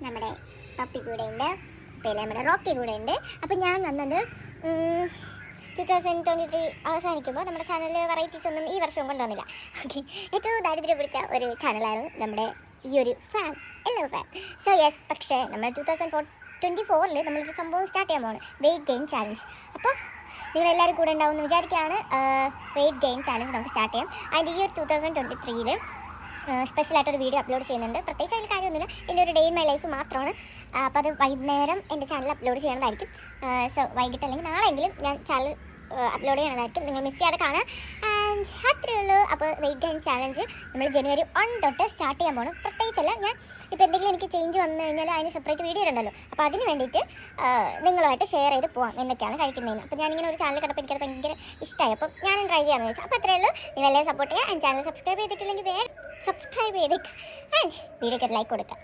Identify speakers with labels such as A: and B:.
A: നമ്മുടെ പപ്പി കൂടെ ഉണ്ട്, പിന്നെ നമ്മുടെ റോക്കി കൂടെ ഉണ്ട്. അപ്പോൾ ഞാൻ വന്നത് 2023 അവസാനിക്കുമ്പോൾ നമ്മുടെ ചാനലിൽ വെറൈറ്റീസ് ഒന്നും ഈ വർഷവും കൊണ്ടുവന്നില്ല. ഓക്കെ, ഏറ്റവും ദാരിദ്ര്യം പിടിച്ച ഒരു ചാനലായിരുന്നു നമ്മുടെ ഈ ഒരു ഫാൻ, എല്ലാ ഫാൻ. സോ യെസ്, പക്ഷേ നമ്മൾ 2024 നമ്മളൊരു സംഭവം സ്റ്റാർട്ട് ചെയ്യാൻ പോകുന്നത് വെയിറ്റ് ഗെയിൻ ചാലഞ്ച്. അപ്പോൾ നിങ്ങളെല്ലാവരും കൂടെ ഉണ്ടാവും എന്ന് വിചാരിക്കുകയാണ്. വെയിറ്റ് ഗെയിൻ ചാലഞ്ച് നമുക്ക് സ്റ്റാർട്ട് ചെയ്യാം. അതിൻ്റെ ഈ ഒരു 2023 സ്പെഷ്യലായിട്ടൊരു വീഡിയോ അപ്ലോഡ് ചെയ്യുന്നുണ്ട്. പ്രത്യേകിച്ച് അതിൽ കാര്യമൊന്നുമില്ല, എൻ്റെ ഒരു ഡേ ഇൻ മൈ ലൈഫ് മാത്രമാണ്. അപ്പോൾ അത് വൈകുന്നേരം എൻ്റെ ചാനൽ അപ്ലോഡ് ചെയ്യേണ്ടതായിരിക്കും. സോ വൈകിട്ട് അല്ലെങ്കിൽ നാളെയെങ്കിലും ഞാൻ ചാനൽ അപ്ലോഡ് ചെയ്യണതായിരിക്കും. നിങ്ങൾ മിസ് ചെയ്യാതെ കാണാൻ. ആൻഡ് അത്രയേ ഉള്ളൂ. അപ്പോൾ വെയിറ്റ് ഗെയിൻ ചാലഞ്ച് നമ്മൾ January 1 തൊട്ട് സ്റ്റാർട്ട് ചെയ്യാൻ പോകണം. പ്രത്യേകിച്ചല്ല, ഞാൻ ഇപ്പോൾ എന്തെങ്കിലും എനിക്ക് ചേഞ്ച് വന്നു കഴിഞ്ഞാൽ അതിന് സെപ്പറേറ്റ് വീഡിയോ ഉണ്ടല്ലോ. അപ്പോൾ അതിന് വേണ്ടിയിട്ട് നിങ്ങളുമായിട്ട് ഷെയർ ചെയ്ത് പോകാം എന്തൊക്കെയാണ് കഴിക്കുന്നതിന്. അപ്പോൾ ഞാനിങ്ങനെ ഒരു ചാനൽ കണ്ടപ്പോൾ എനിക്കത് ഭയങ്കര ഇഷ്ടമായി. അപ്പം ഞാനും ട്രൈ ചെയ്യാമെന്ന് വെച്ചാൽ. അപ്പോൾ അത്രയേ ഉള്ളൂ. നിങ്ങളെല്ലാം സപ്പോർട്ട് ചെയ്യുക. ആൻഡ് ചാനൽ സബ്സ്ക്രൈബ് ചെയ്തിട്ടില്ലെങ്കിൽ വേറെ സബ്സ്ക്രൈബ് ചെയ്തേക്കുക. ആൻഡ് വീഡിയോക്ക് ഒരു ലൈക്ക് കൊടുക്കുക.